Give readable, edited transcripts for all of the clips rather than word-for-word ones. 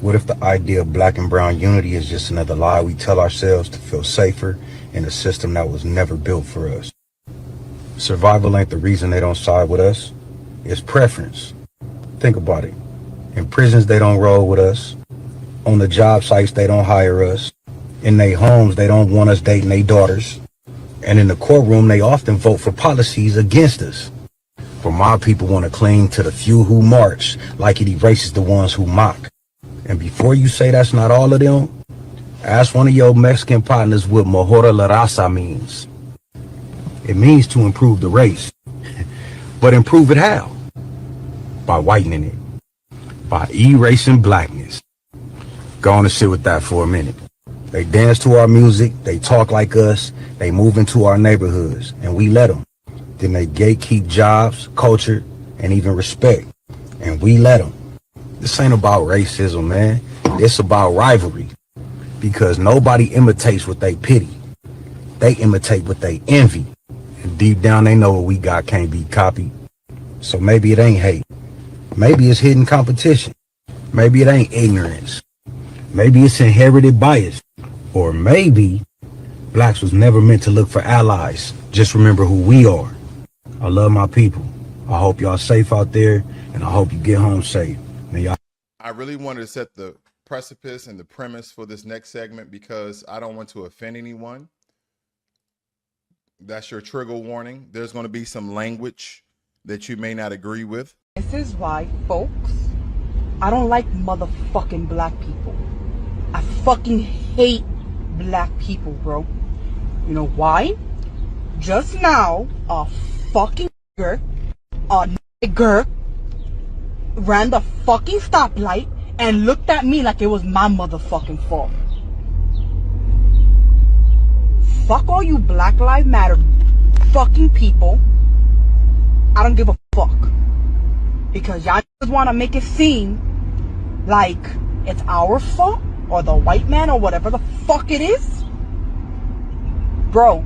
What if the idea of black and brown unity is just another lie we tell ourselves to feel safer in a system that was never built for us? Survival ain't the reason they don't side with us. It's preference. Think about it. In prisons, they don't roll with us. On the job sites, they don't hire us. In their homes, they don't want us dating their daughters. And in the courtroom, they often vote for policies against us. But my people want to cling to the few who march like it erases the ones who mock. And before you say that's not all of them, ask one of your Mexican partners what mejora la raza means. It means to improve the race. But improve it how? By whitening it. By erasing blackness. Go on and sit with that for a minute. They dance to our music, they talk like us, they move into our neighborhoods, and we let them. Then they gatekeep jobs, culture, and even respect. And we let them. This ain't about racism, man. It's about rivalry. Because nobody imitates what they pity. They imitate what they envy. And deep down they know what we got can't be copied. So maybe it ain't hate. Maybe it's hidden competition. Maybe it ain't ignorance. Maybe it's inherited bias. Or maybe blacks was never meant to look for allies. Just remember who we are. I love my people. I hope y'all safe out there, and I hope you get home safe. I really wanted to set the precipice and the premise for this next segment because I don't want to offend anyone. That's your trigger warning. There's going to be some language that you may not agree with. This is why, folks, I don't like motherfucking black people. I fucking hate black people, bro. You know why? Just now, a fucking nigger ran the fucking stoplight and looked at me like it was my motherfucking fault. Fuck all you Black Lives Matter fucking people. I don't give a fuck. Because y'all just want to make it seem like it's our fault or the white man or whatever the fuck it is. Bro,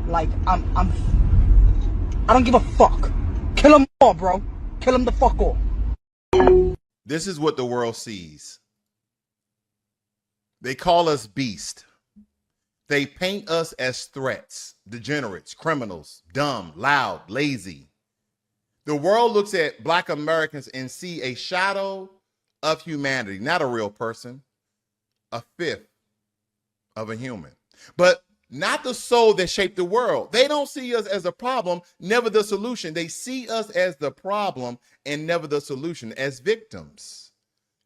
like, I don't give a fuck. Kill them all, bro. Kill them the fuck all. This is what the world sees. They call us beast. They paint us as threats, degenerates, criminals, dumb, loud, lazy. The world looks at black Americans and see a shadow of humanity, not a real person, a fifth of a human, but not the soul that shaped the world. They don't see us as a problem, never the solution. They see us as the problem and never the solution, as victims,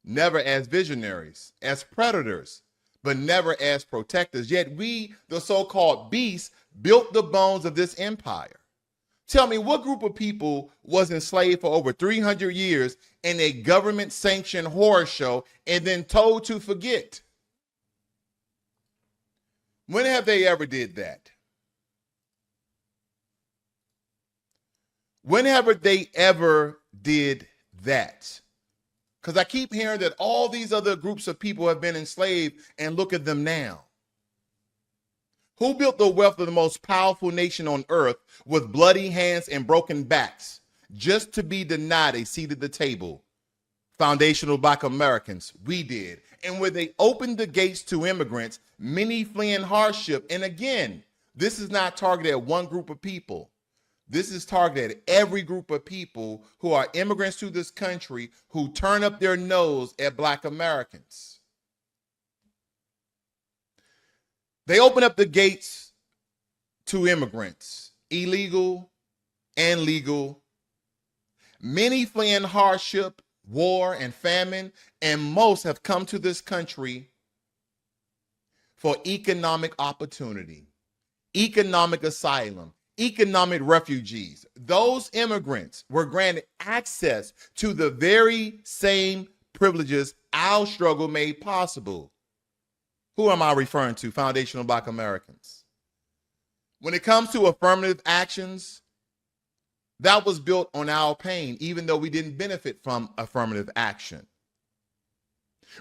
never as visionaries, as predators, but never as protectors. Yet we, the so-called beasts, built the bones of this empire. Tell me, what group of people was enslaved for over 300 years in a government-sanctioned horror show and then told to forget? When have they ever did that? Whenever they ever did that? Because I keep hearing that all these other groups of people have been enslaved, and look at them now. Who built the wealth of the most powerful nation on earth with bloody hands and broken backs just to be denied a seat at the table? Foundational Black Americans. We did. And when they opened the gates to immigrants, many fleeing hardship. And again, this is not targeted at one group of people. This is targeted at every group of people who are immigrants to this country who turn up their nose at Black Americans. They open up the gates to immigrants, illegal and legal, many fleeing hardship, war, and famine, and most have come to this country for economic opportunity, economic asylum, economic refugees. Those immigrants were granted access to the very same privileges our struggle made possible. Who am I referring to? Foundational Black Americans. When it comes to affirmative actions, that was built on our pain, even though we didn't benefit from affirmative action.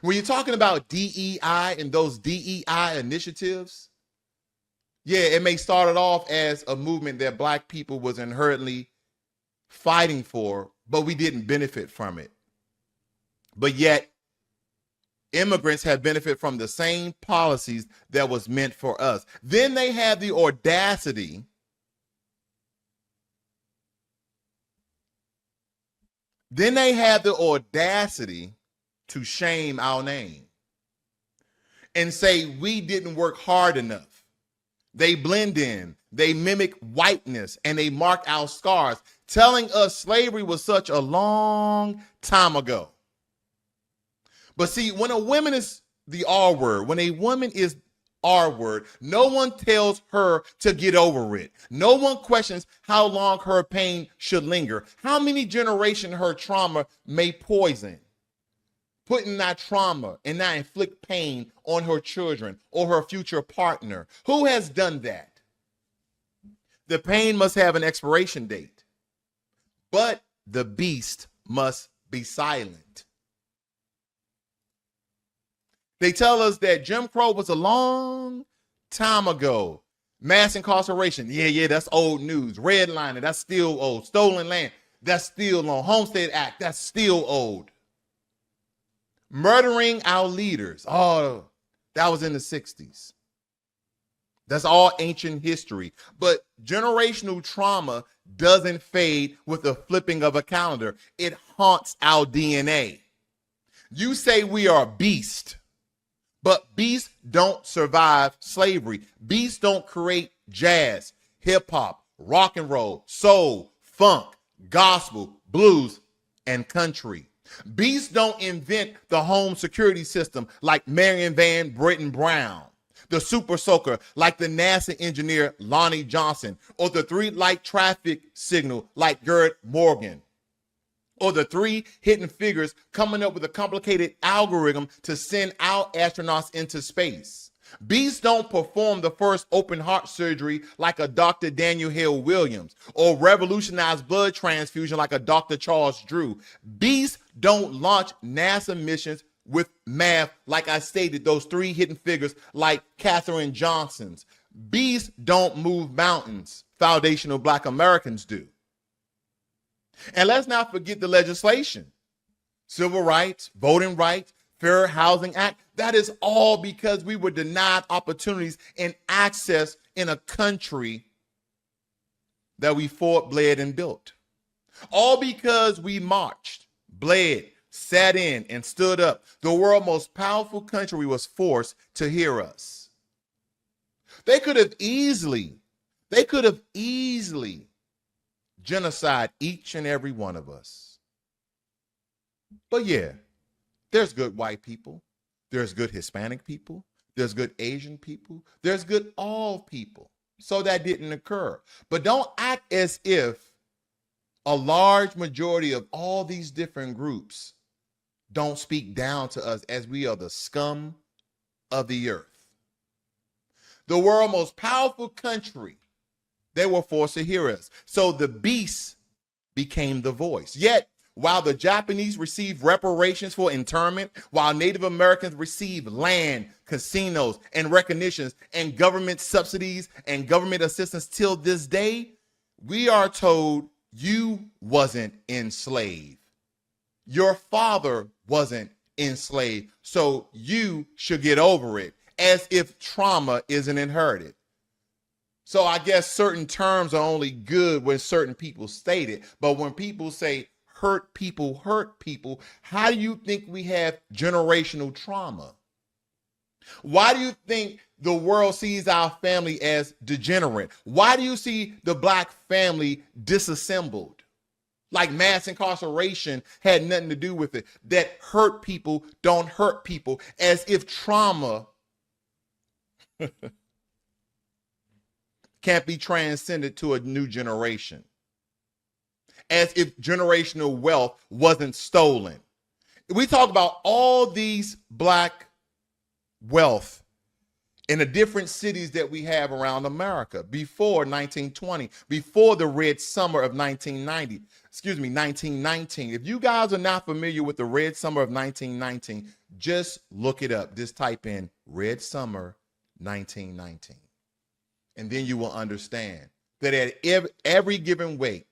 When you're talking about DEI and those DEI initiatives, yeah, it may started off as a movement that Black people was inherently fighting for, but we didn't benefit from it. But yet, immigrants have benefited from the same policies that was meant for us. Then they have the audacity to shame our name and say we didn't work hard enough. They blend in, they mimic whiteness, and they mark our scars, telling us slavery was such a long time ago. But see, when a woman is the R word, when a woman is R word, no one tells her to get over it. No one questions how long her pain should linger, how many generations her trauma may poison, putting that trauma and not inflict pain on her children or her future partner. Who has done that? The pain must have an expiration date, but the beast must be silent. They tell us that Jim Crow was a long time ago. Mass incarceration, yeah, that's old news. Redlining, that's still old. Stolen land, that's still old. Homestead Act, that's still old. Murdering our leaders, oh, that was in the 60s. That's all ancient history. But generational trauma doesn't fade with the flipping of a calendar. It haunts our DNA. You say we are beasts, but beasts don't survive slavery. Beasts don't create jazz, hip hop, rock and roll, soul, funk, gospel, blues, and country. Beasts don't invent the home security system like Marion Van Britton Brown, the super soaker like the NASA engineer Lonnie Johnson, or the 3-light traffic signal like Gerd Morgan, or the 3 hidden figures coming up with a complicated algorithm to send our astronauts into space. Beasts don't perform the first open heart surgery like a Dr. Daniel Hill Williams, or revolutionize blood transfusion like a Dr. Charles Drew. Beasts don't launch NASA missions with math like I stated, those 3 hidden figures like Katherine Johnson's. Beasts don't move mountains. Foundational Black Americans do. And let's not forget the legislation. Civil rights, voting rights, Fair Housing Act. That is all because we were denied opportunities and access in a country that we fought, bled, and built. All because we marched, bled, sat in, and stood up. The world's most powerful country was forced to hear us. They could have easily genocide each and every one of us. But yeah, there's good white people, there's good Hispanic people, there's good Asian people, there's good all people. So that didn't occur. But don't act as if a large majority of all these different groups don't speak down to us as we are the scum of the earth. The world's most powerful country, they were forced to hear us. So the beast became the voice. Yet, while the Japanese received reparations for internment, while Native Americans received land, casinos, and recognitions, and government subsidies and government assistance till this day, we are told you wasn't enslaved. Your father wasn't enslaved, so you should get over it, as if trauma isn't inherited. So I guess certain terms are only good when certain people state it. But when people say hurt people, how do you think we have generational trauma? Why do you think the world sees our family as degenerate? Why do you see the Black family disassembled? Like mass incarceration had nothing to do with it. That hurt people don't hurt people, as if trauma can't be transcended to a new generation. As if generational wealth wasn't stolen. We talk about all these Black wealth in the different cities that we have around America before 1920, before the Red Summer of 1919. If you guys are not familiar with the Red Summer of 1919, just look it up. Just type in Red Summer 1919. And then you will understand that at every given wake,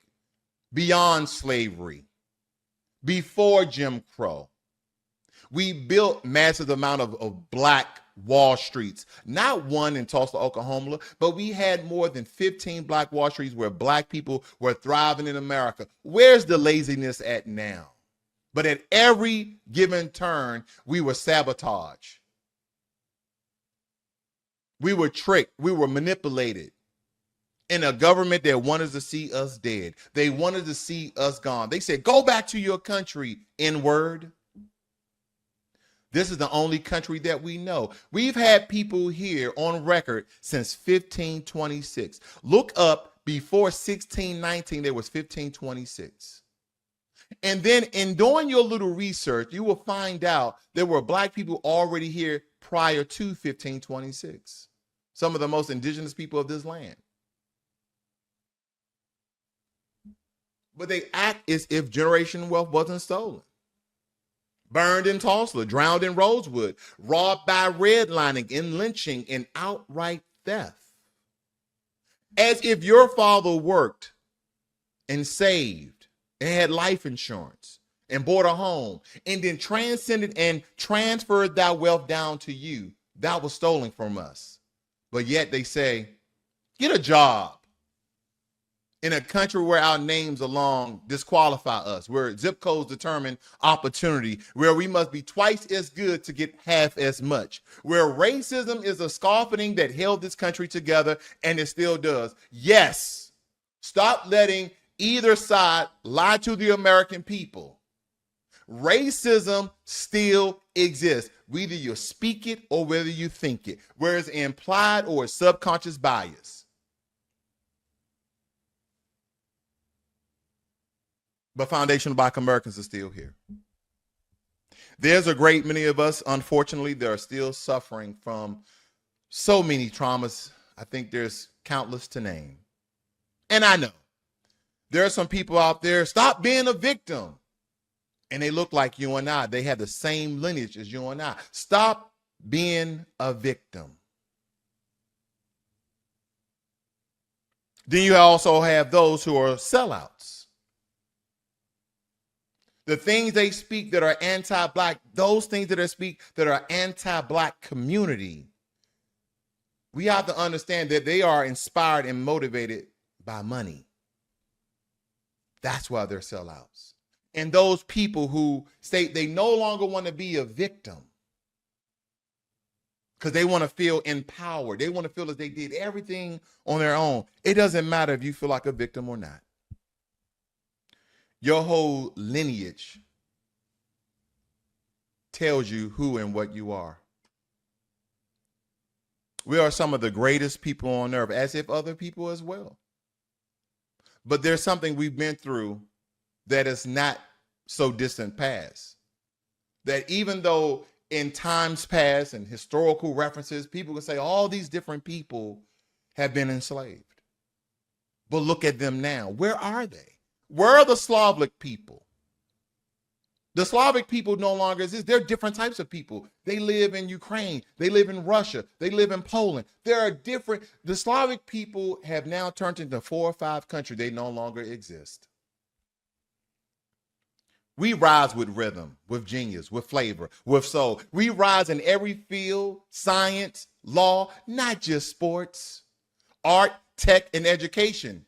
beyond slavery, before Jim Crow, We built massive amount of black Wall Streets, not one in Tulsa, Oklahoma, but we had more than 15 black Wall Streets where black people were thriving in America. Where's the laziness at now? But at every given turn, we were sabotaged. We were tricked. We were manipulated in a government that wanted to see us dead. They wanted to see us gone. They said, go back to your country, N-word. This is the only country that we know. We've had people here on record since 1526. Look up, before 1619, there was 1526. And then in doing your little research, you will find out there were black people already here prior to 1526. Some of the most indigenous people of this land. But they act as if generational wealth wasn't stolen. Burned in Tulsa, drowned in Rosewood, robbed by redlining and lynching and outright theft. As if your father worked and saved and had life insurance and bought a home and then transcended and transferred that wealth down to you. That was stolen from us. But yet they say, get a job in a country where our names alone disqualify us, where zip codes determine opportunity, where we must be twice as good to get half as much, where racism is a scaffolding that held this country together, and it still does. Yes, stop letting either side lie to the American people. Racism still exists, whether you speak it or whether you think it, whether it's implied or subconscious bias. But foundational Black Americans are still here. There's a great many of us, unfortunately, that are still suffering from so many traumas. I think there's countless to name. And I know there are some people out there, stop being a victim. And they look like you and I. They have the same lineage as you and I. Stop being a victim. Then you also have those who are sellouts. The things they speak that are anti-Black, those things that they speak that are anti-Black community, we have to understand that they are inspired and motivated by money. That's why they're sellouts. And those people who state they no longer want to be a victim because they want to feel empowered. They want to feel as they did everything on their own. It doesn't matter if you feel like a victim or not. Your whole lineage tells you who and what you are. We are some of the greatest people on earth, as if other people as well. But there's something we've been through that is not so distant past. That even though in times past and historical references, people can say all these different people have been enslaved. But look at them now. Where are they? Where are the Slavic people? The Slavic people no longer exist. They're different types of people. They live in Ukraine. They live in Russia. They live in Poland. There are different. The Slavic people have now turned into 4 or 5 countries. They no longer exist. We rise with rhythm, with genius, with flavor, with soul. We rise in every field, science, law, not just sports, art, tech, and education.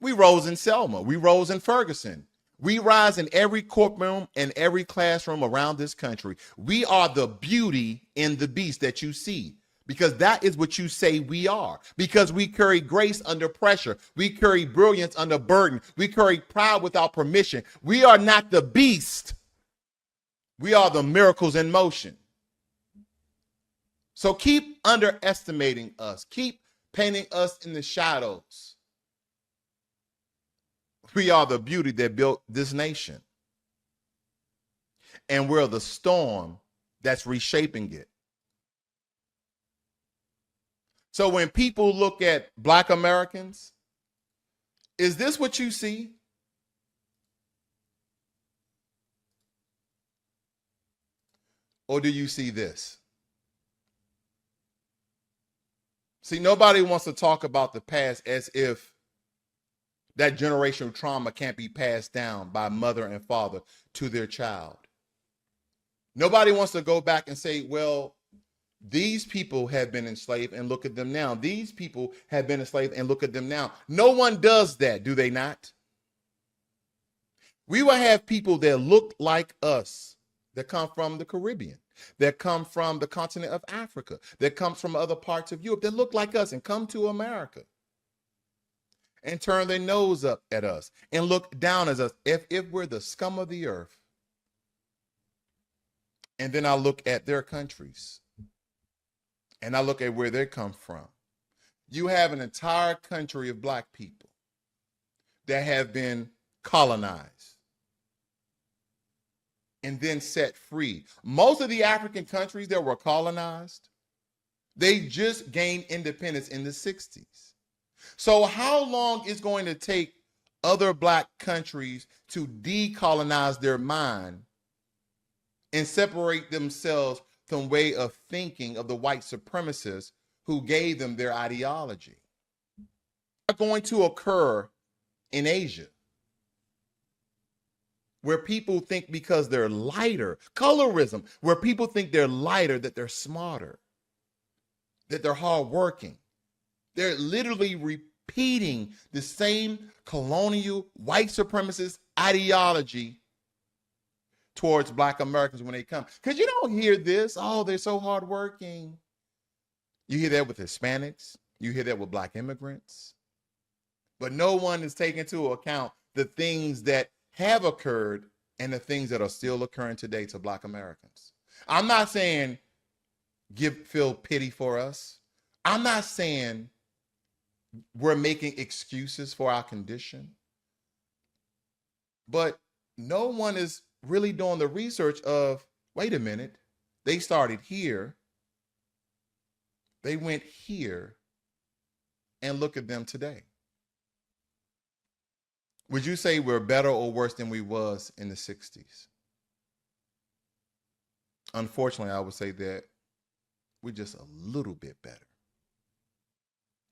We rose in Selma. We rose in Ferguson. We rise in every courtroom and every classroom around this country. We are the beauty in the beast that you see, because that is what you say we are. Because we carry grace under pressure. We carry brilliance under burden. We carry pride without permission. We are not the beast. We are the miracles in motion. So keep underestimating us. Keep painting us in the shadows. We are the beauty that built this nation. And we're the storm that's reshaping it. So when people look at Black Americans, is this what you see? Or do you see this? See, nobody wants to talk about the past as if that generational trauma can't be passed down by mother and father to their child. Nobody wants to go back and say, well, these people have been enslaved and look at them now. These people have been enslaved and look at them now. No one does that, do they not? We will have people that look like us, that come from the Caribbean, that come from the continent of Africa, that comes from other parts of Europe, that look like us and come to America and turn their nose up at us and look down at us if we're the scum of the earth. And then I look at their countries and I look at where they come from. You have an entire country of black people that have been colonized and then set free. Most of the African countries that were colonized, they just gained independence in the 60s. So how long is going to take other black countries to decolonize their mind and separate themselves from way of thinking of the white supremacists who gave them their ideology? It's going to occur in Asia, where people think because they're lighter, colorism, where people think they're lighter, that they're smarter, that they're hardworking. They're literally repeating the same colonial white supremacist ideology towards black Americans when they come. Because you don't hear this, oh, they're so hardworking. You hear that with Hispanics. You hear that with black immigrants. But no one is taking into account the things that have occurred and the things that are still occurring today to black Americans. I'm not saying feel pity for us. I'm not saying we're making excuses for our condition. But no one is really doing the research of, wait a minute, they started here, they went here, and look at them today. Would you say we're better or worse than we was in the 60s? Unfortunately, I would say that we're just a little bit better.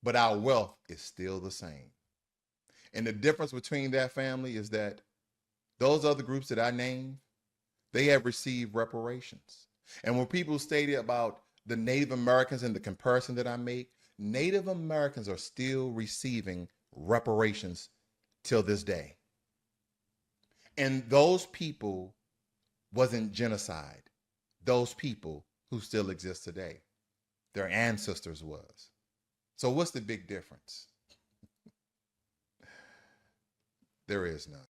But our wealth is still the same. And the difference between that family is that those other groups that I named, they have received reparations. And when people stated about the Native Americans and the comparison that I make, Native Americans are still receiving reparations till this day. And those people wasn't genocide. Those people who still exist today, their ancestors was. So what's the big difference? There is none.